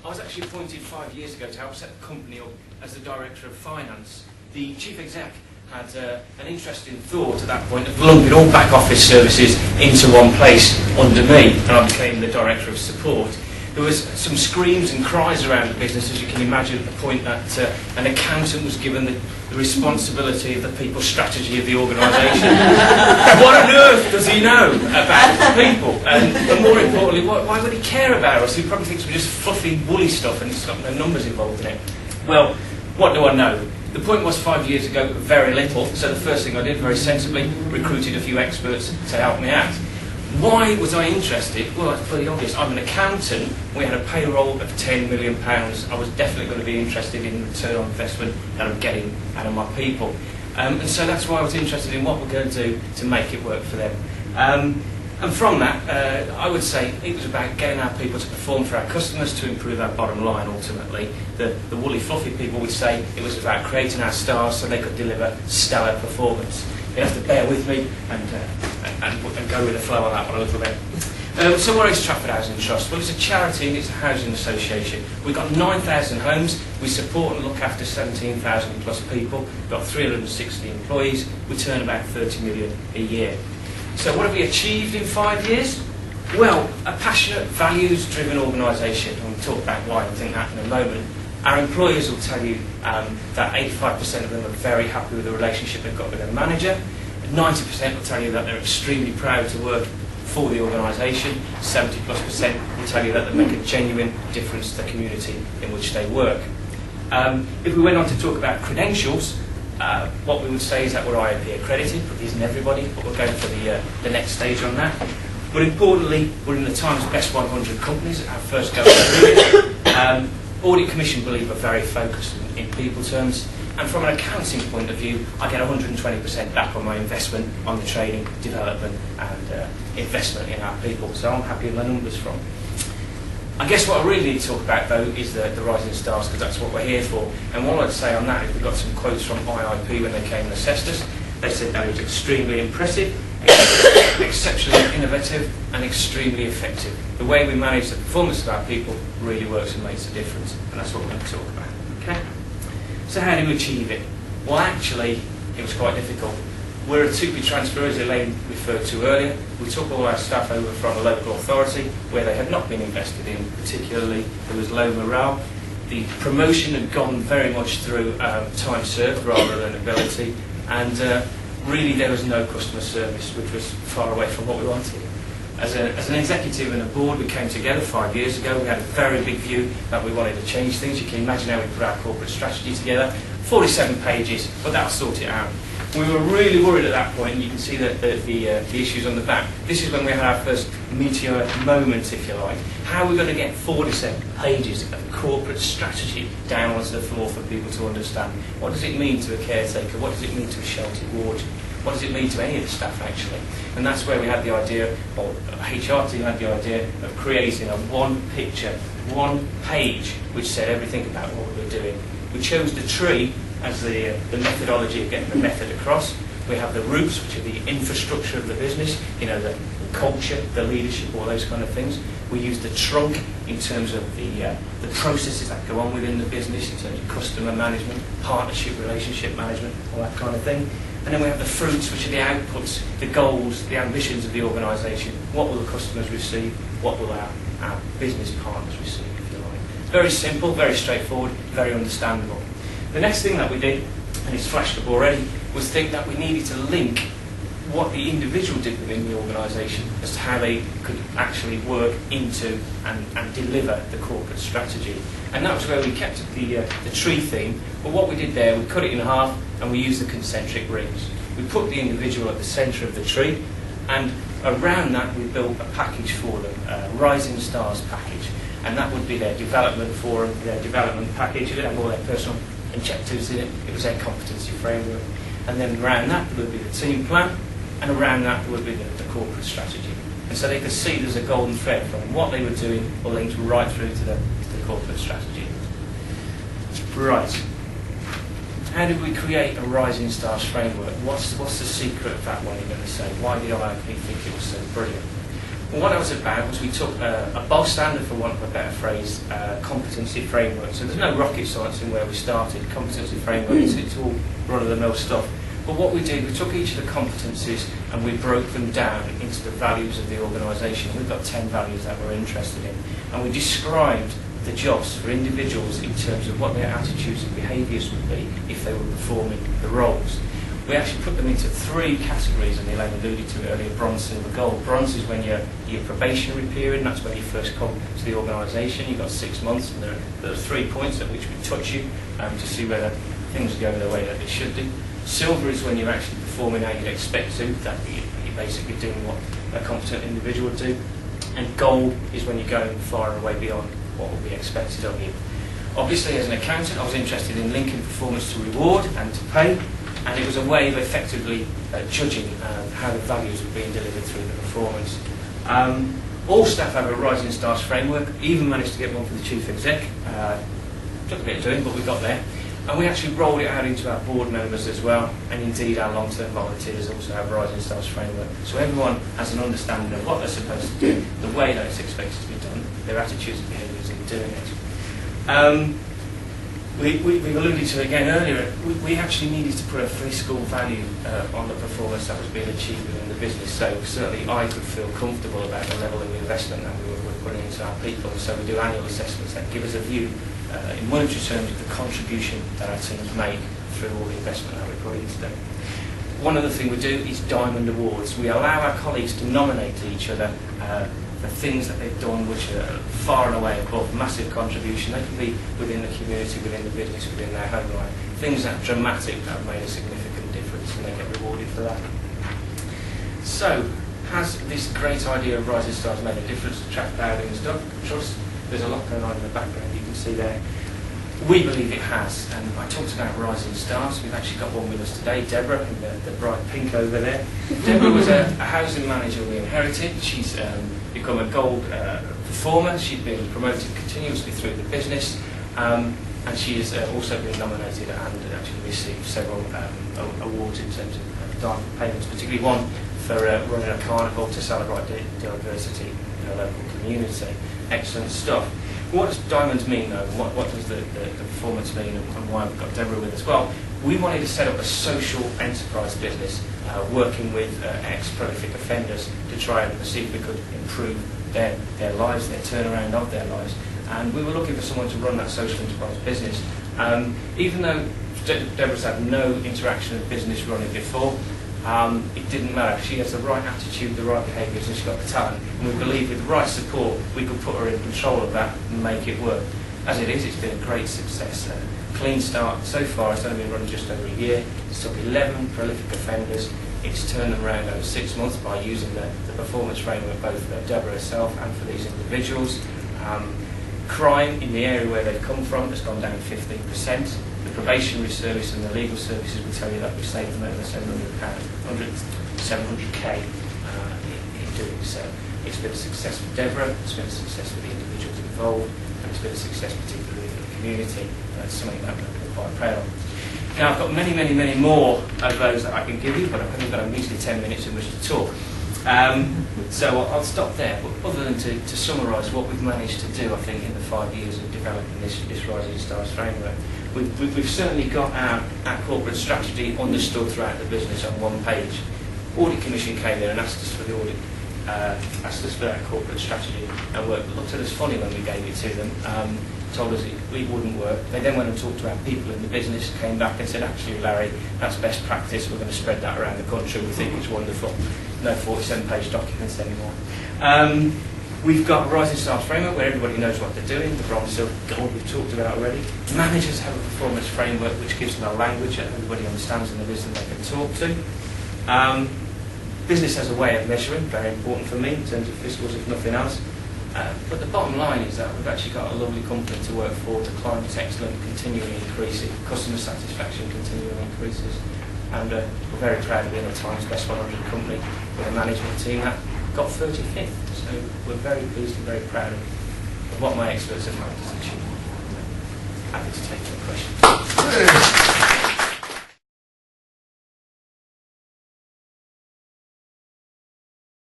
I was actually appointed 5 years ago to help set the company up as the Director of Finance. The Chief Exec had an interesting thought at that point of lumping all back office services into one place under me, and I became the Director of Support. There was some screams and cries around the business, as you can imagine, at the point that an accountant was given the responsibility of the people strategy of the organisation. What on earth does he know about people? And more importantly, why would he care about us? He probably thinks we're just fluffy, woolly stuff and it's got no numbers involved in it. Well, what do I know? The point was 5 years ago, very little, so the first thing I did, very sensibly, recruited a few experts to help me out. Why was I interested? Well, it's pretty obvious. I'm an accountant. We had a payroll of £10 million. I was definitely going to be interested in the return on investment that I'm getting out of my people. And so that's why I was interested in what we're going to do to make it work for them. And from that, I would say it was about getting our people to perform for our customers to improve our bottom line, ultimately. The woolly, fluffy people would say it was about creating our stars so they could deliver stellar performance. You have to bear with me and go with the flow on that one a little bit. So what is Trafford Housing Trust? Well, it's a charity and it's a housing association. We've got 9,000 homes. We support and look after 17,000 plus people. We've got 360 employees. We turn about 30 million a year. So what have we achieved in 5 years? Well, a passionate, values-driven organisation. And we'll talk about why I think that in a moment. Our employers will tell you that 85% of them are very happy with the relationship they've got with their manager. 90% will tell you that they're extremely proud to work for the organisation. 70+% will tell you that they make a genuine difference to the community in which they work. If we went on to talk about credentials, what we would say is that we're IAP accredited, but isn't everybody, but we're going for the next stage on that. But importantly, we're in the Times Best 100 companies at our first go through it. Audit Commission believe we're very focused in people terms, and from an accounting point of view, I get 120% back on my investment on the training, development and investment in our people, so I'm happy with my numbers from. I guess what I really need to talk about though is the rising stars, because that's what we're here for, and what I'd say on that is we got some quotes from IIP when they came and assessed us. They said that it was extremely impressive, exceptionally innovative and extremely effective. The way we manage the performance of our people really works and makes a difference, and that's what we're going to talk about. Okay? So how do we achieve it? Well, actually, it was quite difficult. We're a two-bit transfer, as Elaine referred to earlier. We took all our staff over from a local authority where they had not been invested in, particularly there was low morale. The promotion had gone very much through time served rather than ability, and really there was no customer service, which was far away from what we wanted. As an executive and a board, we came together 5 years ago. We had a very big view that we wanted to change things. You can imagine how we put our corporate strategy together. 47 pages, but that'll sort it out. We were really worried at that point, and you can see the issues on the back. This is when we had our first meteor moment, if you like. How are we going to get 47 pages of corporate strategy down onto the floor for people to understand? What does it mean to a caretaker? What does it mean to a sheltered ward? What does it mean to any of the staff, actually? And that's where we had the idea, or HR team had the idea, of creating a one picture, one page, which said everything about what we were doing. We chose the tree as the methodology of getting the method across. We have the roots, which are the infrastructure of the business, you know, the culture, the leadership, all those kind of things. We use the trunk in terms of the processes that go on within the business, in terms of customer management, partnership, relationship management, all that kind of thing. And then we have the fruits, which are the outputs, the goals, the ambitions of the organisation. What will the customers receive? What will our business partners receive, if you like? Very simple, very straightforward, very understandable. The next thing that we did, and it's flashed up already, was think that we needed to link what the individual did within the organisation as to how they could actually work into and deliver the corporate strategy. And that was where we kept the tree theme, but what we did there, we cut it in half and we used the concentric rings. We put the individual at the centre of the tree, and around that we built a package for them, a Rising Stars package, and that would be their development forum, their development package. It would have all their personal objectives in it. It was their competency framework. And then around that there would be the team plan, and around that there would be the corporate strategy. And so they could see there's a golden thread from what they were doing all linked right through to the corporate strategy. Right. How did we create a Rising Stars framework? What's the secret of that one, you're going to say? Why did IIP think it was so brilliant? Well, what that was about was we took a bog standard, for want of a better phrase, competency framework. So there's no rocket science in where we started. Competency framework, it's all run-of-the-mill stuff. But what we did, we took each of the competencies and we broke them down into the values of the organisation. We've got 10 values that we're interested in. And we described the jobs for individuals in terms of what their attitudes and behaviours would be if they were performing the roles. We actually put them into 3 categories, and Elaine alluded to it earlier: bronze, silver, gold. Bronze is when you're your probationary period, and that's when you first come to the organisation. You've got 6 months, and there are 3 points at which we touch you to see whether things are going the way that they should do. Silver is when you're actually performing how you'd expect to, that you're basically doing what a competent individual would do. And gold is when you're going far and away beyond what will be expected of you. Obviously, as an accountant, I was interested in linking performance to reward and to pay, and it was a way of effectively judging how the values were being delivered through the performance. All staff have a Rising Stars framework, even managed to get one for the Chief Exec. Took a bit of doing, but we got there. And we actually rolled it out into our board members as well, and indeed our long-term volunteers also have Rising Stars framework. So everyone has an understanding of what they're supposed to do, the way that it's expected to be done, their attitudes and behaviours in doing it. We've alluded to it again earlier. We actually needed to put a fiscal value on the performance that was being achieved within the business. So certainly I could feel comfortable about the level of investment that we were putting into our people. So we do annual assessments that give us a view in monetary terms of the contribution that our teams make through all the investment that we're putting into them. One other thing we do is Diamond Awards. We allow our colleagues to nominate each other for things that they've done which are far and away above massive contribution. They can be within the community, within the business, within their home life. Things that are dramatic, that have made a significant difference, and they get rewarded for that. So, has this great idea of Rising Stars made a difference to Trafford Housing Trust? There's a lot going on in the background, you can see there. We believe it has, and I talked about Rising Stars. We've actually got one with us today, Deborah, in the bright pink over there. Deborah was a housing manager we inherited. She's become a gold performer. She's been promoted continuously through the business, and she has also been nominated and actually received several awards in terms of diamond payments, particularly one for running a carnival to celebrate diversity in a local community. Excellent stuff. What does diamonds mean, though? What does the performance mean, and why we've got Deborah with us? Well, we wanted to set up a social enterprise business working with ex-prolific offenders to try and see if we could improve their lives, their turnaround of their lives. And we were looking for someone to run that social enterprise business. Even though Deborah's had no interaction with business running before, it didn't matter. She has the right attitude, the right behaviours, and she's got the talent. And we believe with the right support, we could put her in control of that and make it work. As it is, it's been a great success. Clean start so far. It's only been running just over a year. It's took 11 prolific offenders. It's turned them around over 6 months by using the performance framework, both for Deborah herself and for these individuals. Crime in the area where they've come from has gone down 15%. The probationary service and the legal services will tell you that we've saved them over £700k in doing so. It's been a success for Deborah, it's been a success for the individuals involved, and it's been a success particularly for the community. That's something that we're quite proud of. Now, I've got many more of those that I can give you, but I've only got a measly 10 minutes in which to talk. So I'll stop there, but other than to summarise what we've managed to do, I think, in the 5 years of developing this Rising Stars framework, we've certainly got our corporate strategy understood throughout the business on one page. Audit Commission came in and asked us for the audit, asked us for that corporate strategy, and looked at us funny when we gave it to them, told us it wouldn't work. They then went and talked to our people in the business, came back and said, actually, Larry, that's best practice, we're going to spread that around the country, we think it's wonderful. No 47-page documents anymore. We've got a Rising Stars framework where everybody knows what they're doing, the bronze, silver, gold we've talked about already. Managers have a performance framework which gives them a language that everybody understands in the business they can talk to. Business has a way of measuring, very important for me in terms of fiscals if nothing else. But the bottom line is that we've actually got a lovely company to work for, the climate's excellent, continually increasing, customer satisfaction continually increases. And we're very proud of being a Times Best 100 company with a management team that got 35th. So we're very pleased and very proud of what my experts have helped us achieve. Happy to take your questions.